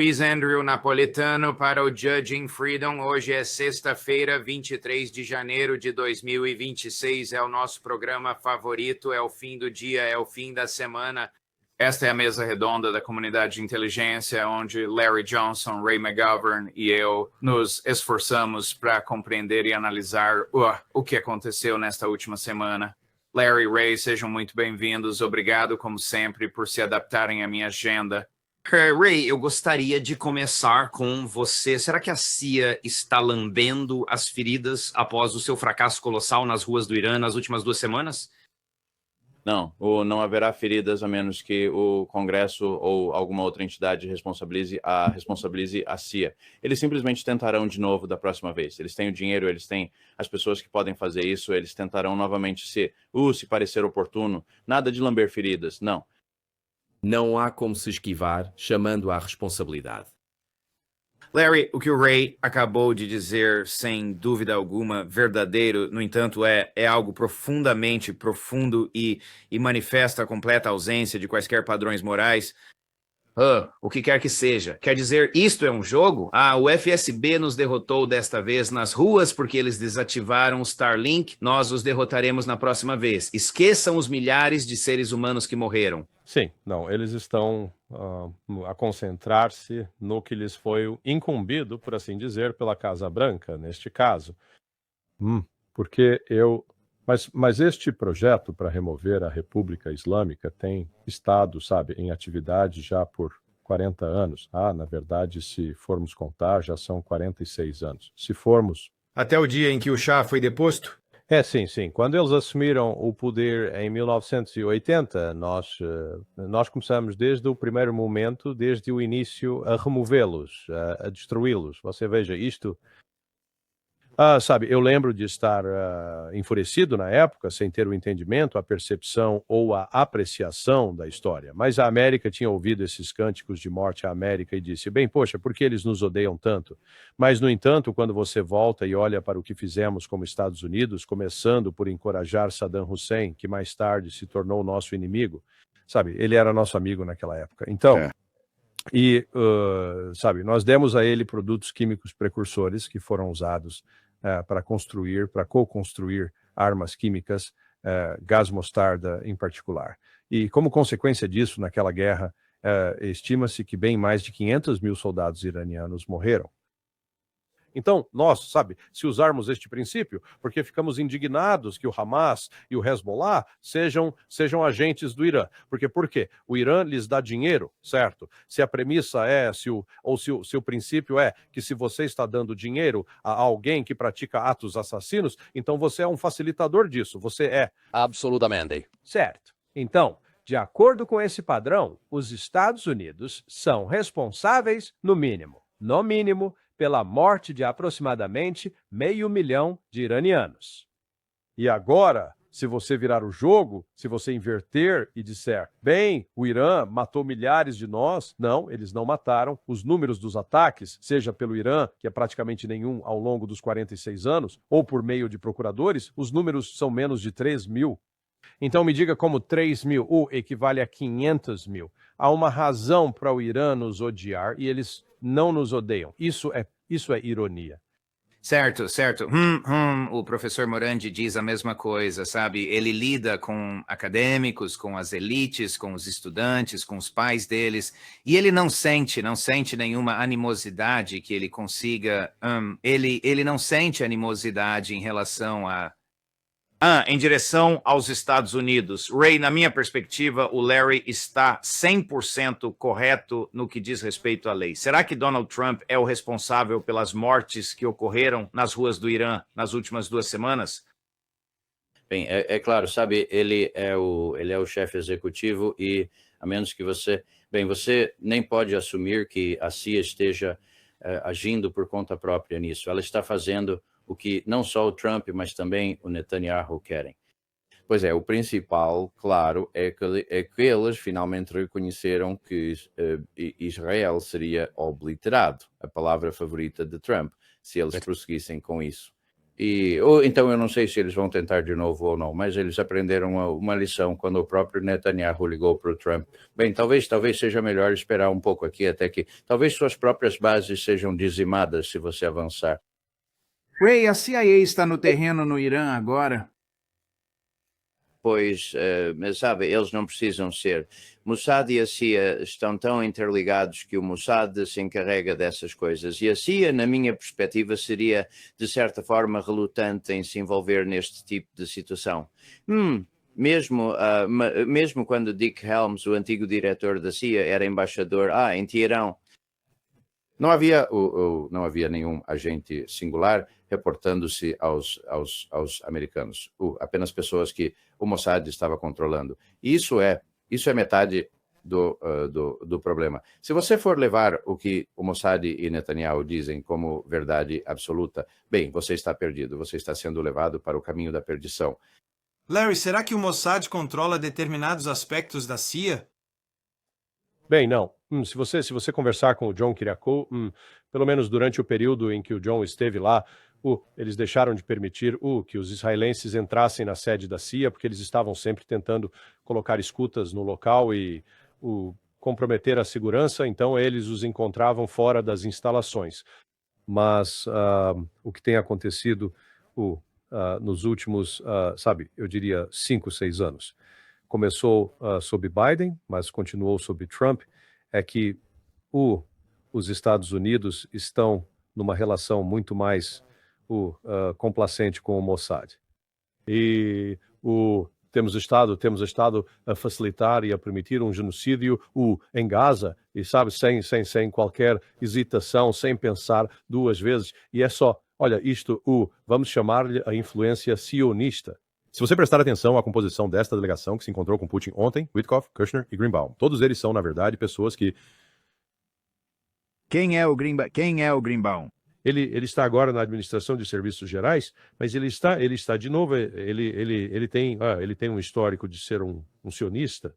Luiz Andrew Napolitano para o Judging Freedom. Hoje é sexta-feira, 23 de janeiro de 2026. É o nosso programa favorito, é o fim do dia, é o fim da semana. Esta é a mesa redonda da comunidade de inteligência, onde Larry Johnson, Ray McGovern e eu nos esforçamos para compreender e analisar o que aconteceu nesta última semana. Larry e Ray, sejam muito bem-vindos. Obrigado, como sempre, por se adaptarem à minha agenda. Ray, eu gostaria de começar com você. Será que a CIA está lambendo as feridas após o seu fracasso colossal nas ruas do Irã nas últimas 2 semanas? Não haverá feridas a menos que o Congresso ou alguma outra entidade responsabilize a CIA. Eles simplesmente tentarão de novo da próxima vez. Eles têm o dinheiro, eles têm as pessoas que podem fazer isso, eles tentarão novamente se parecer oportuno. Nada de lamber feridas, não. Não há como se esquivar, chamando à responsabilidade. Larry, o que o Ray acabou de dizer, sem dúvida alguma, verdadeiro, no entanto, é algo profundamente profundo e manifesta a completa ausência de quaisquer padrões morais. O que quer que seja. Quer dizer, isto é um jogo? O FSB nos derrotou desta vez nas ruas porque eles desativaram o Starlink. Nós os derrotaremos na próxima vez. Esqueçam os milhares de seres humanos que morreram. Sim, não, eles estão a concentrar-se no que lhes foi incumbido, por assim dizer, pela Casa Branca, neste caso. Porque Mas este projeto para remover a República Islâmica tem estado, sabe, em atividade já por 40 anos. Na verdade, se formos contar, já são 46 anos. Se formos... Até o dia em que o Shah foi deposto? Sim. Quando eles assumiram o poder em 1980, nós começamos desde o primeiro momento, desde o início, a removê-los, a destruí-los. Você veja, isto... sabe, eu lembro de estar enfurecido na época, sem ter o entendimento, a percepção ou a apreciação da história. Mas a América tinha ouvido esses cânticos de morte à América e disse, bem, poxa, por que eles nos odeiam tanto? Mas, no entanto, quando você volta e olha para o que fizemos como Estados Unidos, começando por encorajar Saddam Hussein, que mais tarde se tornou nosso inimigo, sabe, ele era nosso amigo naquela época. Então... sabe, nós demos a ele produtos químicos precursores que foram usados para co-construir armas químicas, gás mostarda em particular. E como consequência disso, naquela guerra, estima-se que bem mais de 500 mil soldados iranianos morreram. Então, nós, sabe, se usarmos este princípio, porque ficamos indignados que o Hamas e o Hezbollah sejam agentes do Irã. Por quê? O Irã lhes dá dinheiro, certo? Se a premissa se o princípio é que se você está dando dinheiro a alguém que pratica atos assassinos, então você é um facilitador disso, você é. Absolutamente. Certo. Então, de acordo com esse padrão, os Estados Unidos são responsáveis, no mínimo, pela morte de aproximadamente 500.000 de iranianos. E agora, se você virar o jogo, se você inverter e disser, bem, o Irã matou milhares de nós, não, eles não mataram. Os números dos ataques, seja pelo Irã, que é praticamente nenhum ao longo dos 46 anos, ou por meio de procuradores, os números são menos de 3 mil. Então me diga como 3 mil equivale a 500 mil. Há uma razão para o Irã nos odiar e eles não nos odeiam. Isso é ironia. Certo. O professor Morandi diz a mesma coisa, sabe? Ele lida com acadêmicos, com as elites, com os estudantes, com os pais deles, e ele não sente nenhuma animosidade que ele consiga... ele não sente animosidade em relação em direção aos Estados Unidos. Ray, na minha perspectiva, o Larry está 100% correto no que diz respeito à lei. Será que Donald Trump é o responsável pelas mortes que ocorreram nas ruas do Irã nas últimas 2 semanas? Bem, é claro, sabe, ele é o chefe executivo e a menos que você nem pode assumir que a CIA esteja agindo por conta própria nisso. Ela está fazendo o que não só o Trump, mas também o Netanyahu querem. Pois é, o principal, claro, é que eles finalmente reconheceram que Israel seria obliterado, a palavra favorita de Trump, se eles prosseguissem com isso. Ou então eu não sei se eles vão tentar de novo ou não, mas eles aprenderam uma lição quando o próprio Netanyahu ligou para o Trump. Bem, talvez seja melhor esperar um pouco aqui até que talvez suas próprias bases sejam dizimadas se você avançar. Ray, a CIA está no terreno no Irã agora? Pois, mas sabe, eles não precisam ser. Mossad e a CIA estão tão interligados que o Mossad se encarrega dessas coisas. E a CIA, na minha perspectiva, seria, de certa forma, relutante em se envolver neste tipo de situação. Mesmo quando Dick Helms, o antigo diretor da CIA, era embaixador em Teherão, não havia nenhum agente singular reportando-se aos americanos, apenas pessoas que o Mossad estava controlando. Isso é metade do problema. Se você for levar o que o Mossad e Netanyahu dizem como verdade absoluta, bem, você está perdido, você está sendo levado para o caminho da perdição. Larry, será que o Mossad controla determinados aspectos da CIA? Bem, não. Se você conversar com o John Kiriakou, pelo menos durante o período em que o John esteve lá, eles deixaram de permitir que os israelenses entrassem na sede da CIA, porque eles estavam sempre tentando colocar escutas no local e comprometer a segurança, então eles os encontravam fora das instalações. Mas o que tem acontecido nos últimos, eu diria 5, 6 anos, começou sob Biden, mas continuou sob Trump, é que os Estados Unidos estão numa relação muito mais complacente com o Mossad. E temos estado a facilitar e a permitir um genocídio em Gaza, e sem qualquer hesitação, sem pensar duas vezes. E é só, olha, vamos chamar-lhe a influência sionista. Se você prestar atenção à composição desta delegação que se encontrou com Putin ontem, Witkoff, Kushner e Greenbaum, todos eles são, na verdade, pessoas que... Quem é o Greenbaum? Ele está agora na administração de serviços gerais, mas ele está de novo, ele tem um histórico de ser um sionista.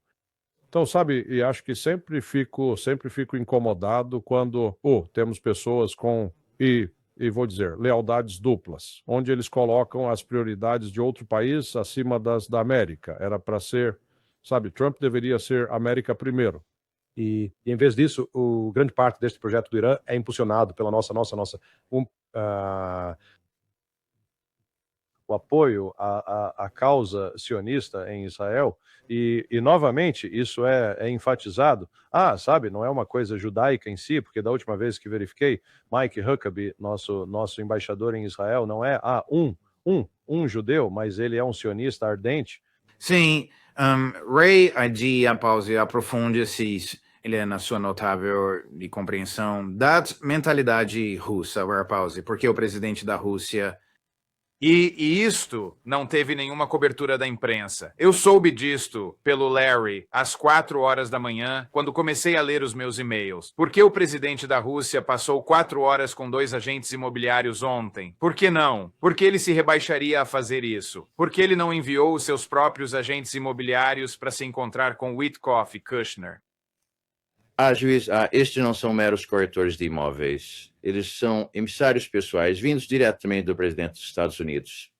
Então, sabe, e acho que sempre fico incomodado quando temos pessoas com, e vou dizer, lealdades duplas, onde eles colocam as prioridades de outro país acima das da América. Era para ser, sabe, Trump deveria ser América primeiro. E em vez disso, grande parte deste projeto do Irã é impulsionado pela o apoio à causa sionista em Israel, e novamente isso é enfatizado. Sabe, não é uma coisa judaica em si, porque da última vez que verifiquei, Mike Huckabee, nosso embaixador em Israel, não é um judeu, mas ele é um sionista ardente. Sim, Ray, Adi, a pause, aprofunde-se, ele é na sua notável de compreensão da mentalidade russa, a pause, porque o presidente da Rússia... E isto não teve nenhuma cobertura da imprensa. Eu soube disto pelo Larry às 4 horas da manhã, quando comecei a ler os meus e-mails. Por que o presidente da Rússia passou 4 horas com 2 agentes imobiliários ontem? Por que não? Por que ele se rebaixaria a fazer isso? Por que ele não enviou os seus próprios agentes imobiliários para se encontrar com Witkoff e Kushner? Juiz, estes não são meros corretores de imóveis. Eles são emissários pessoais vindos diretamente do presidente dos Estados Unidos.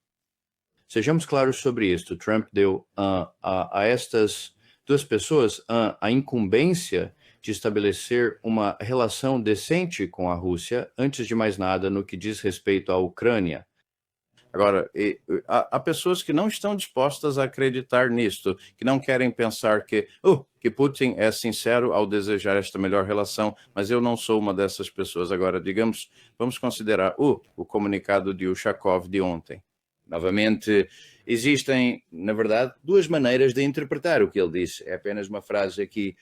Sejamos claros sobre isto. Trump deu a estas duas pessoas a incumbência de estabelecer uma relação decente com a Rússia, antes de mais nada, no que diz respeito à Ucrânia. Agora, há pessoas que não estão dispostas a acreditar nisto, que não querem pensar que Putin é sincero ao desejar esta melhor relação, mas eu não sou uma dessas pessoas. Agora, digamos, vamos considerar o comunicado de Ushakov de ontem. Novamente, existem, na verdade, 2 maneiras de interpretar o que ele disse. É apenas uma frase aqui.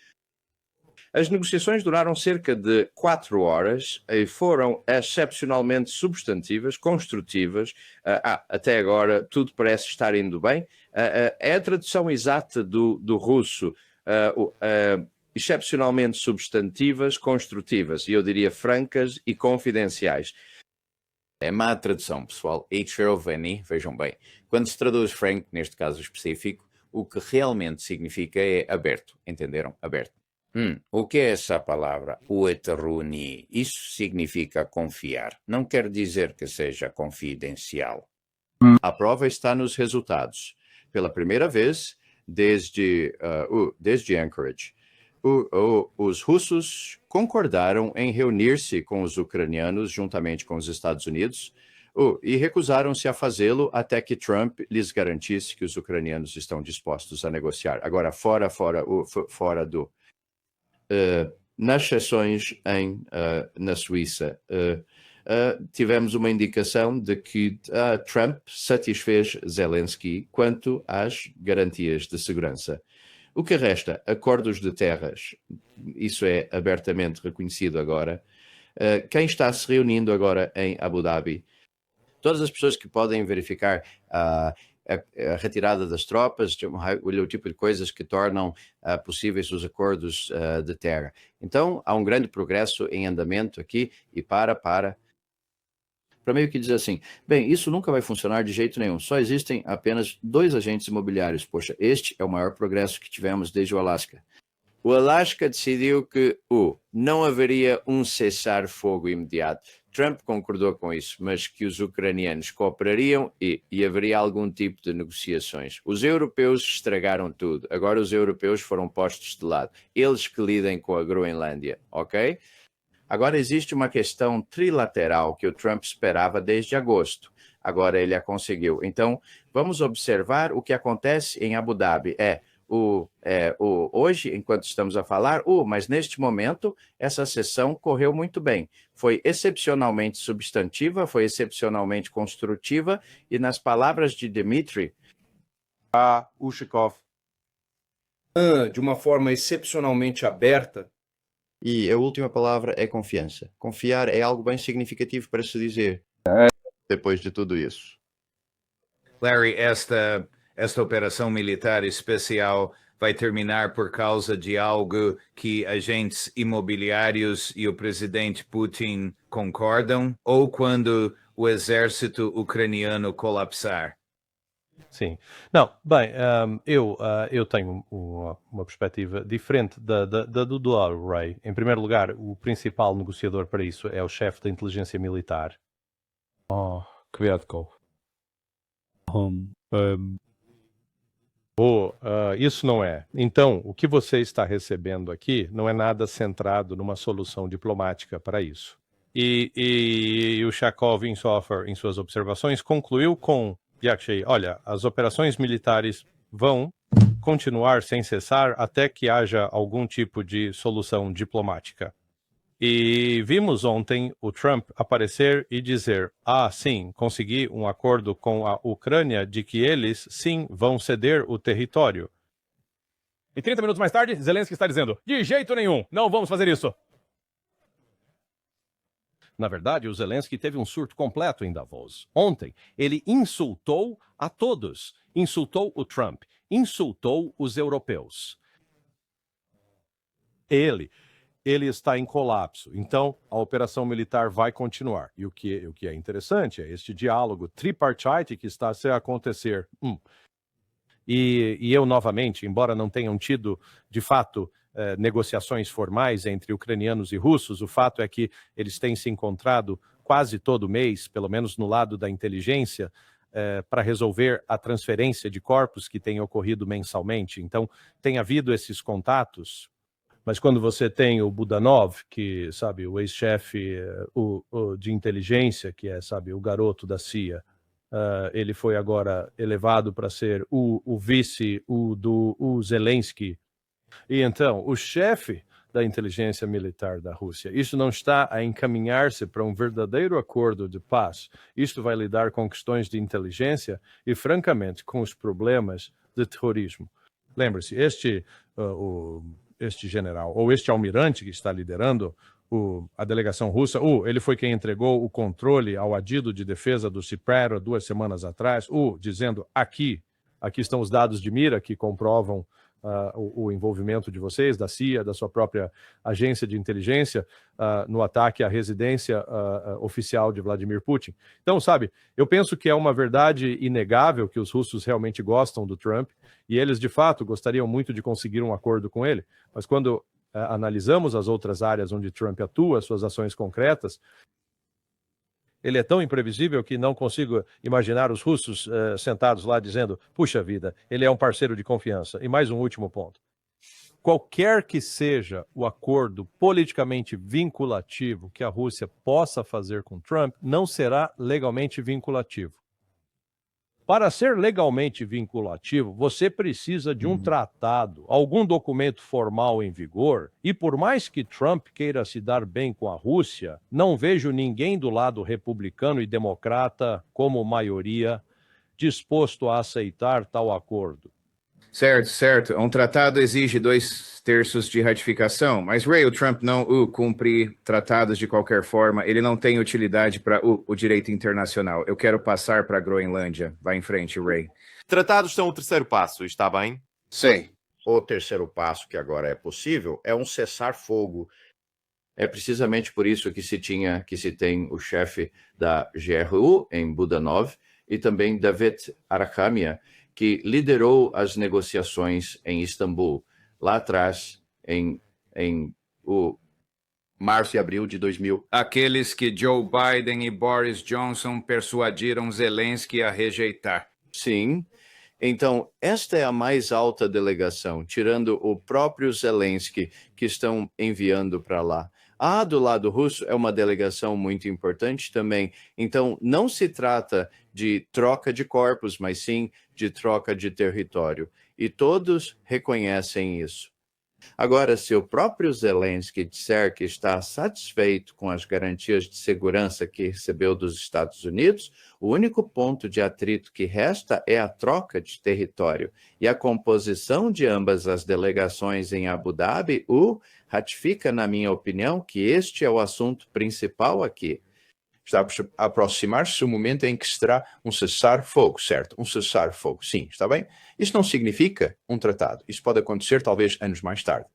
As negociações duraram cerca de 4 horas e foram excepcionalmente substantivas, construtivas. Até agora tudo parece estar indo bem. É a tradução exata do russo. Excepcionalmente substantivas, construtivas, e eu diria francas e confidenciais. É má tradução, pessoal. Vejam bem. Quando se traduz frank, neste caso específico, o que realmente significa é aberto. Entenderam? Aberto. O que é essa palavra? Ueteruni. Isso significa confiar. Não quer dizer que seja confidencial. A prova está nos resultados. Pela primeira vez desde Anchorage, os russos concordaram em reunir-se com os ucranianos juntamente com os Estados Unidos e recusaram-se a fazê-lo até que Trump lhes garantisse que os ucranianos estão dispostos a negociar. Agora, nas sessões na Suíça, tivemos uma indicação de que Trump satisfez Zelensky quanto às garantias de segurança. O que resta? Acordos de terras. Isso é abertamente reconhecido agora. Quem está se reunindo agora em Abu Dhabi? Todas as pessoas que podem verificar a retirada das tropas, o tipo de coisas que tornam possíveis os acordos de terra. Então, há um grande progresso em andamento aqui e para meio que dizer assim, bem, isso nunca vai funcionar de jeito nenhum, só existem apenas 2 agentes imobiliários. Poxa, este é o maior progresso que tivemos desde o Alasca. O Alasca decidiu que não haveria um cessar-fogo imediato. Trump concordou com isso, mas que os ucranianos cooperariam e haveria algum tipo de negociações. Os europeus estragaram tudo. Agora os europeus foram postos de lado. Eles que lidem com a Groenlândia, ok? Agora existe uma questão trilateral que o Trump esperava desde agosto. Agora ele a conseguiu. Então, vamos observar o que acontece em Abu Dhabi. Hoje, enquanto estamos a falar, mas neste momento, essa sessão correu muito bem. Foi excepcionalmente substantiva, foi excepcionalmente construtiva, e nas palavras de Dmitry Ushakov, de uma forma excepcionalmente aberta. E a última palavra é confiança. Confiar é algo bem significativo para se dizer depois de tudo isso. Larry, esta operação militar especial vai terminar por causa de algo que agentes imobiliários e o presidente Putin concordam, ou quando o exército ucraniano colapsar? Sim. Não, bem, eu tenho uma perspectiva diferente da do Ray. Em primeiro lugar, o principal negociador para isso é o chefe da inteligência militar. Kviatkov. Isso não é. Então, o que você está recebendo aqui não é nada centrado numa solução diplomática para isso. E o Shakov, em suas observações, concluiu com Yakshay, olha, as operações militares vão continuar sem cessar até que haja algum tipo de solução diplomática. E vimos ontem o Trump aparecer e dizer, sim, consegui um acordo com a Ucrânia de que eles, sim, vão ceder o território. E 30 minutos mais tarde, Zelensky está dizendo, de jeito nenhum, não vamos fazer isso. Na verdade, o Zelensky teve um surto completo em Davos. Ontem, ele insultou a todos. Insultou o Trump. Insultou os europeus. Ele está em colapso. Então, a operação militar vai continuar. E o que é interessante é este diálogo tripartite que está a acontecer. E eu, novamente, embora não tenham tido, de fato, negociações formais entre ucranianos e russos, o fato é que eles têm se encontrado quase todo mês, pelo menos no lado da inteligência, para resolver a transferência de corpos que tem ocorrido mensalmente. Então, tem havido esses contatos, mas quando você tem o Budanov, que, sabe, o ex-chefe de inteligência, que é, sabe, o garoto da CIA, ele foi agora elevado para ser o vice do Zelensky. E então, o chefe da inteligência militar da Rússia, isso não está a encaminhar-se para um verdadeiro acordo de paz. Isto vai lidar com questões de inteligência e, francamente, com os problemas de terrorismo. Lembre-se, este general, ou este almirante que está liderando a delegação russa, ele foi quem entregou o controle ao adido de defesa do Cipro 2 semanas atrás, dizendo, aqui estão os dados de mira que comprovam o envolvimento de vocês, da CIA, da sua própria agência de inteligência, no ataque à residência oficial de Vladimir Putin. Então, sabe, eu penso que é uma verdade inegável que os russos realmente gostam do Trump e eles, de fato, gostariam muito de conseguir um acordo com ele, mas quando analisamos as outras áreas onde Trump atua, suas ações concretas, Ele é tão imprevisível que não consigo imaginar os russos sentados lá dizendo, puxa vida, ele é um parceiro de confiança. E mais um último ponto. Qualquer que seja o acordo politicamente vinculativo que a Rússia possa fazer com Trump, não será legalmente vinculativo. Para ser legalmente vinculativo, você precisa de um tratado, algum documento formal em vigor, e por mais que Trump queira se dar bem com a Rússia, não vejo ninguém do lado republicano e democrata, como maioria, disposto a aceitar tal acordo. Certo, certo. Um tratado exige 2/3 de ratificação, mas Ray, o Trump não cumpre tratados de qualquer forma, ele não tem utilidade para o direito internacional. Eu quero passar para a Groenlândia. Vai em frente, Ray. Tratados são o terceiro passo, está bem? Sim. O terceiro passo, que agora é possível, é um cessar-fogo. É precisamente por isso que se tem o chefe da GRU em Budanov e também David Arakhamia, que liderou as negociações em Istambul, lá atrás, em o março e abril de 2000. Aqueles que Joe Biden e Boris Johnson persuadiram Zelensky a rejeitar. Sim. Então, esta é a mais alta delegação, tirando o próprio Zelensky, que estão enviando para lá. Do lado russo é uma delegação muito importante também. Então, não se trata de troca de corpos, mas sim de troca de território. E todos reconhecem isso. Agora, se o próprio Zelensky disser que está satisfeito com as garantias de segurança que recebeu dos Estados Unidos, o único ponto de atrito que resta é a troca de território. E a composição de ambas as delegações em Abu Dhabi ratifica, na minha opinião, que este é o assunto principal aqui. Está a aproximar-se o momento em que será um cessar-fogo, certo? Um cessar-fogo, sim, está bem? Isso não significa um tratado. Isso pode acontecer talvez anos mais tarde.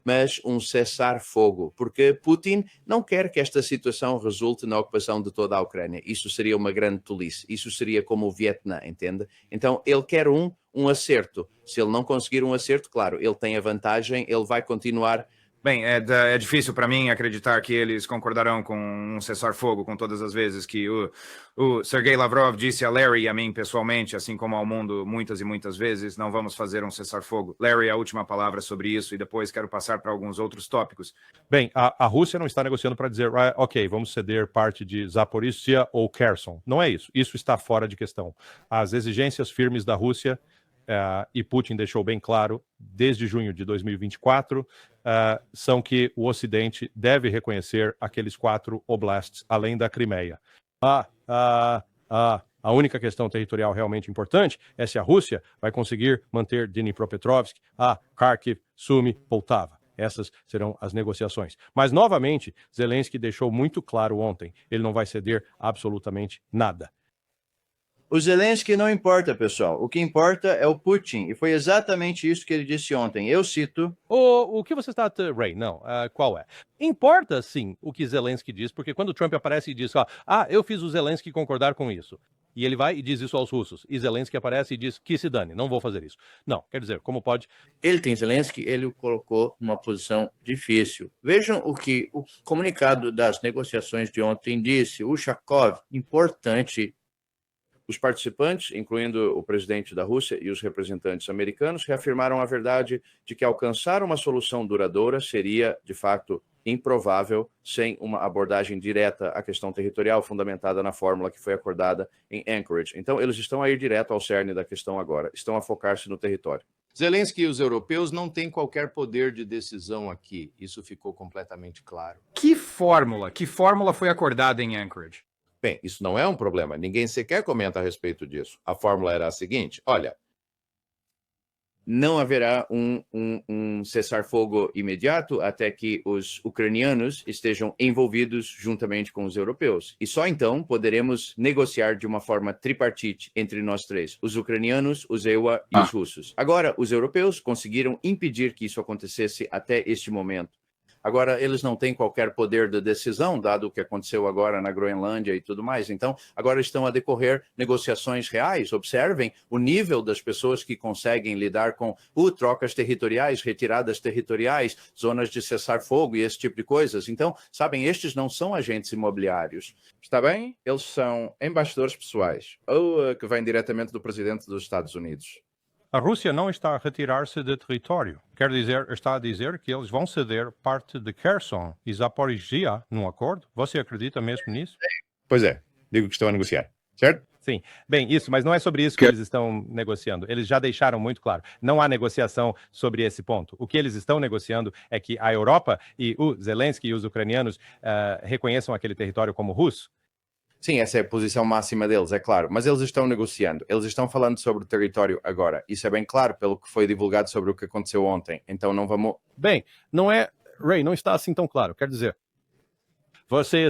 Mas um cessar-fogo, porque Putin não quer que esta situação resulte na ocupação de toda a Ucrânia. Isso seria uma grande tolice. Isso seria como o Vietnã, entende? Então, ele quer um acerto. Se ele não conseguir um acerto, claro, ele tem a vantagem, ele vai continuar. Bem, é difícil para mim acreditar que eles concordarão com um cessar-fogo com todas as vezes que o Sergei Lavrov disse a Larry e a mim pessoalmente, assim como ao mundo muitas e muitas vezes, não vamos fazer um cessar-fogo. Larry, a última palavra sobre isso e depois quero passar para alguns outros tópicos. Bem, a Rússia não está negociando para dizer, ok, vamos ceder parte de Zaporizhia ou Kherson. Não é isso. Isso está fora de questão. As exigências firmes da Rússia, e Putin deixou bem claro, desde junho de 2024, são que o Ocidente deve reconhecer aqueles 4 oblasts, além da Crimeia. A única questão territorial realmente importante é se a Rússia vai conseguir manter Dnipropetrovsk, Kharkiv, Sumy, Poltava. Essas serão as negociações. Mas, novamente, Zelensky deixou muito claro ontem, ele não vai ceder absolutamente nada. O Zelensky não importa, pessoal. O que importa é o Putin. E foi exatamente isso que ele disse ontem. Eu cito... O que você está... Ray, não. Qual é? Importa, sim, o que Zelensky diz, porque quando Trump aparece e diz, eu fiz o Zelensky concordar com isso. E ele vai e diz isso aos russos. E Zelensky aparece e diz, que se dane, não vou fazer isso. Não, quer dizer, como pode... Zelensky, ele o colocou numa posição difícil. Vejam o que o comunicado das negociações de ontem disse. O Ushakov, importante... Os participantes, incluindo o presidente da Rússia e os representantes americanos, reafirmaram a verdade de que alcançar uma solução duradoura seria, de fato, improvável sem uma abordagem direta à questão territorial fundamentada na fórmula que foi acordada em Anchorage. Então, eles estão a ir direto ao cerne da questão agora, estão a focar-se no território. Zelensky e os europeus não têm qualquer poder de decisão aqui. Isso ficou completamente claro. Que fórmula foi acordada em Anchorage? Bem, isso não é um problema. Ninguém sequer comenta a respeito disso. A fórmula era a seguinte, olha... Não haverá um cessar-fogo imediato até que os ucranianos estejam envolvidos juntamente com os europeus. E só então poderemos negociar de uma forma tripartite entre nós três, os ucranianos, os EUA e os russos. Agora, os europeus conseguiram impedir que isso acontecesse até este momento. Agora, eles não têm qualquer poder de decisão, dado o que aconteceu agora na Groenlândia e tudo mais. Então, agora estão a decorrer negociações reais. Observem o nível das pessoas que conseguem lidar com trocas territoriais, retiradas territoriais, zonas de cessar-fogo e esse tipo de coisas. Então, sabem, estes não são agentes imobiliários. Está bem? Eles são embaixadores pessoais, ou que vêm diretamente do presidente dos Estados Unidos. A Rússia não está a retirar-se de território. Quer dizer, está a dizer que eles vão ceder parte de Kherson e Zaporizhia num acordo? Você acredita mesmo nisso? Pois é, digo que estão a negociar, certo? Sim, bem, isso, mas não é sobre isso que eles estão negociando. Eles já deixaram muito claro, não há negociação sobre esse ponto. O que eles estão negociando é que a Europa e o Zelensky e os ucranianos reconheçam aquele território como russo. Sim, essa é a posição máxima deles, é claro. Mas eles estão negociando. Eles estão falando sobre o território agora. Isso é bem claro pelo que foi divulgado sobre o que aconteceu ontem. Então não vamos... Bem, não é... Ray, não está assim tão claro. Quer dizer, você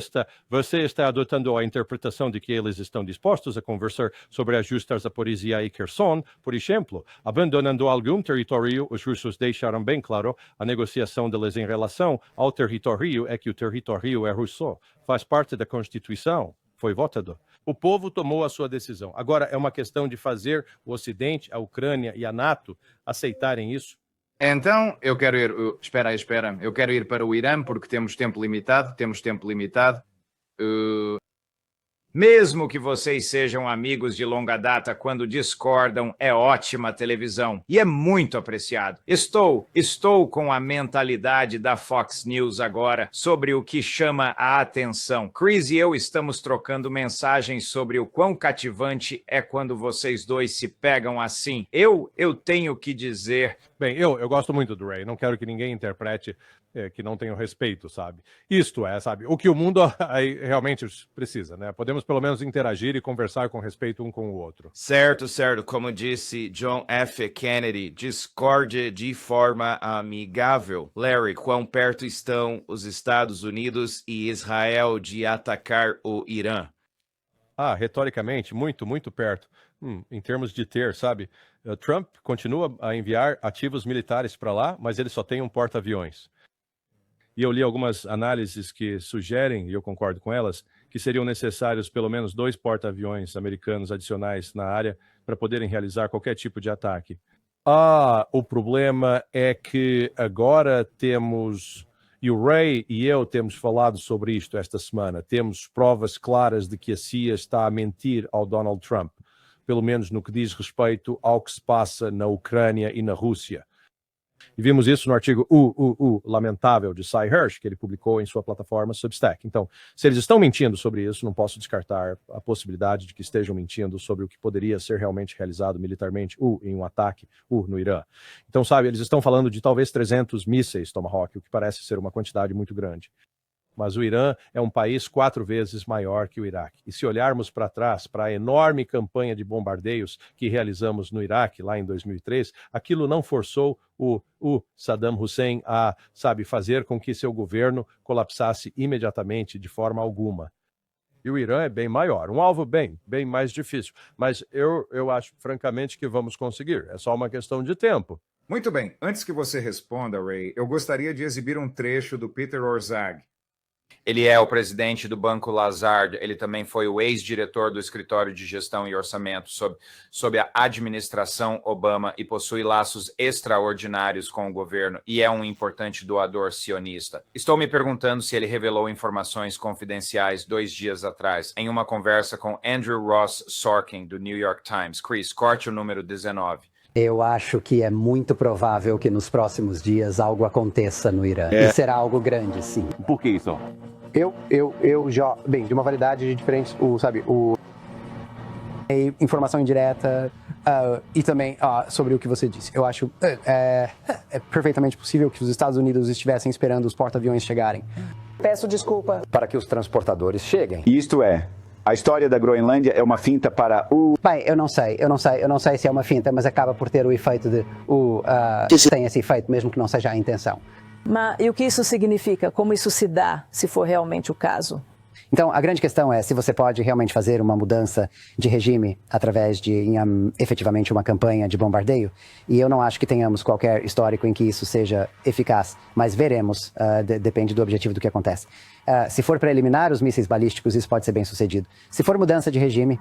está adotando a interpretação de que eles estão dispostos a conversar sobre ajustar Zaporizhia e Kherson, por exemplo, abandonando algum território. Os russos deixaram bem claro a negociação deles em relação ao território é que o território é russo. Faz parte da Constituição. Foi votado. O povo tomou a sua decisão. Agora é uma questão de fazer o Ocidente, a Ucrânia e a NATO aceitarem isso. Então, eu quero ir... Espera. Eu quero ir para o Irã porque temos tempo limitado. Mesmo que vocês sejam amigos de longa data, quando discordam, é ótima televisão e é muito apreciado. Estou com a mentalidade da Fox News agora sobre o que chama a atenção. Chris e eu estamos trocando mensagens sobre o quão cativante é quando vocês dois se pegam assim. Eu tenho que dizer... Bem, eu gosto muito do Ray, não quero que ninguém interprete que não tenho respeito, sabe? Isto é, sabe, o que o mundo aí realmente precisa, né? Podemos pelo menos interagir e conversar com respeito um com o outro. Certo. Como disse John F. Kennedy, discorde de forma amigável. Larry, quão perto estão os Estados Unidos e Israel de atacar o Irã? Retoricamente, muito, muito perto. Em termos de sabe? Trump continua a enviar ativos militares para lá, mas ele só tem um porta-aviões. E eu li algumas análises que sugerem, e eu concordo com elas, que seriam necessários pelo menos 2 porta-aviões americanos adicionais na área para poderem realizar qualquer tipo de ataque. O problema é que agora temos, e o Ray e eu temos falado sobre isto esta semana, temos provas claras de que a CIA está a mentir ao Donald Trump, pelo menos no que diz respeito ao que se passa na Ucrânia e na Rússia. E vimos isso no artigo lamentável de Cy Hirsch, que ele publicou em sua plataforma Substack. Então, se eles estão mentindo sobre isso, não posso descartar a possibilidade de que estejam mentindo sobre o que poderia ser realmente realizado militarmente em um ataque no Irã. Então, sabe, eles estão falando de talvez 300 mísseis Tomahawk, o que parece ser uma quantidade muito grande. Mas o Irã é um país 4 vezes maior que o Iraque. E se olharmos para trás, para a enorme campanha de bombardeios que realizamos no Iraque, lá em 2003, aquilo não forçou o Saddam Hussein a, fazer com que seu governo colapsasse imediatamente de forma alguma. E o Irã é bem maior, um alvo bem mais difícil. Mas eu acho, francamente, que vamos conseguir. É só uma questão de tempo. Muito bem. Antes que você responda, Ray, eu gostaria de exibir um trecho do Peter Orszag. Ele é o presidente do Banco Lazard, ele também foi o ex-diretor do Escritório de Gestão e Orçamento sob a administração Obama e possui laços extraordinários com o governo e é um importante doador sionista. Estou me perguntando se ele revelou informações confidenciais 2 dias atrás, em uma conversa com Andrew Ross Sorkin, do New York Times. Chris, corte o número 19. Eu acho que é muito provável que nos próximos dias algo aconteça no Irã. E será algo grande, sim. Por que isso? Eu já... Bem, de uma variedade de diferentes... informação indireta e também sobre o que você disse. Eu acho é perfeitamente possível que os Estados Unidos estivessem esperando os porta-aviões chegarem. Peço desculpa. Para que os transportadores cheguem. Isto é... A história da Groenlândia é uma finta para o... Bem, eu não sei se é uma finta, mas acaba por ter o efeito de... tem esse efeito mesmo que não seja a intenção. Mas e o que isso significa? Como isso se dá, se for realmente o caso? Então, a grande questão é se você pode realmente fazer uma mudança de regime através de efetivamente uma campanha de bombardeio. E eu não acho que tenhamos qualquer histórico em que isso seja eficaz, mas veremos, depende do objetivo do que acontece. Se for para eliminar os mísseis balísticos, isso pode ser bem sucedido. Se for mudança de regime,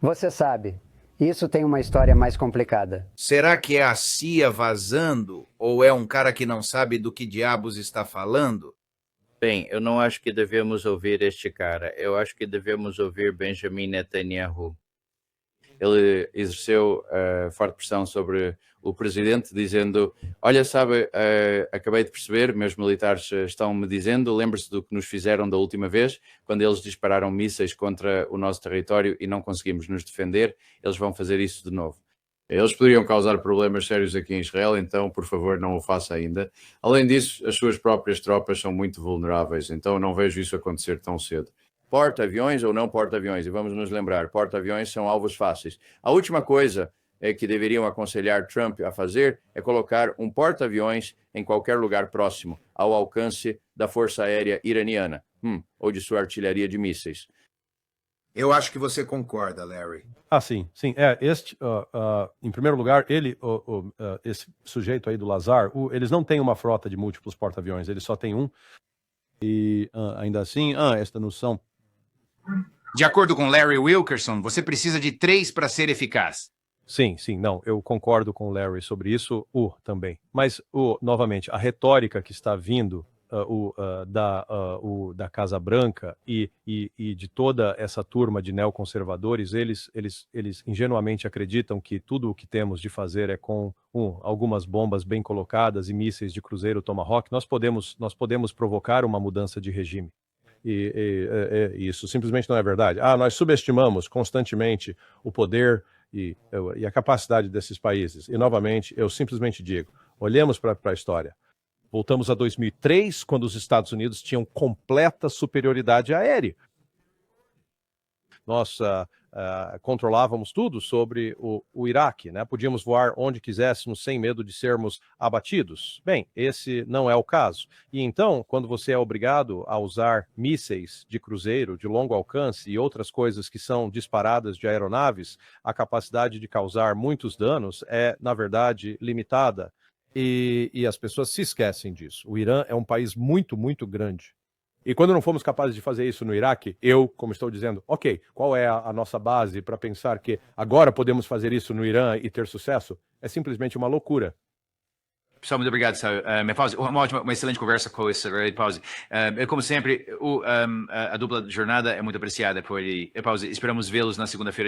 você sabe, isso tem uma história mais complicada. Será que é a CIA vazando ou é um cara que não sabe do que diabos está falando? Bem, eu não acho que devemos ouvir este cara. Eu acho que devemos ouvir Benjamin Netanyahu. Ele exerceu forte pressão sobre o presidente, dizendo: olha, sabe, acabei de perceber, meus militares estão-me dizendo, lembre-se do que nos fizeram da última vez, quando eles dispararam mísseis contra o nosso território e não conseguimos nos defender, eles vão fazer isso de novo. Eles poderiam causar problemas sérios aqui em Israel, então, por favor, não o faça ainda. Além disso, as suas próprias tropas são muito vulneráveis, então não vejo isso acontecer tão cedo. Porta-aviões ou não porta-aviões? E vamos nos lembrar, porta-aviões são alvos fáceis. A última coisa que deveriam aconselhar Trump a fazer é colocar um porta-aviões em qualquer lugar próximo, ao alcance da Força Aérea Iraniana, ou de sua artilharia de mísseis. Eu acho que você concorda, Larry. Sim. Em primeiro lugar, esse sujeito aí do Lazar, eles não têm uma frota de múltiplos porta-aviões, eles só têm um. E ainda assim, esta noção... De acordo com Larry Wilkerson, você precisa de 3 para ser eficaz. Sim, não, eu concordo com o Larry sobre isso, também. Mas, novamente, a retórica que está vindo da Casa Branca e de toda essa turma de neoconservadores, eles ingenuamente acreditam que tudo o que temos de fazer é com algumas bombas bem colocadas e mísseis de cruzeiro Tomahawk, nós podemos provocar uma mudança de regime. E isso simplesmente não é verdade. Nós subestimamos constantemente o poder e a capacidade desses países. E, novamente, eu simplesmente digo, olhemos para a história. Voltamos a 2003, quando os Estados Unidos tinham completa superioridade aérea. Nós controlávamos tudo sobre o Iraque, né? Podíamos voar onde quiséssemos sem medo de sermos abatidos. Bem, esse não é o caso. E então, quando você é obrigado a usar mísseis de cruzeiro, de longo alcance e outras coisas que são disparadas de aeronaves, a capacidade de causar muitos danos é, na verdade, limitada. E as pessoas se esquecem disso. O Irã é um país muito, muito grande. E quando não fomos capazes de fazer isso no Iraque, como estou dizendo, ok, qual é a nossa base para pensar que agora podemos fazer isso no Irã e ter sucesso? É simplesmente uma loucura. Pessoal, muito obrigado. Pause. Uma excelente conversa com esse Pause. Como sempre, a dupla jornada é muito apreciada. Pause. Esperamos vê-los na segunda-feira.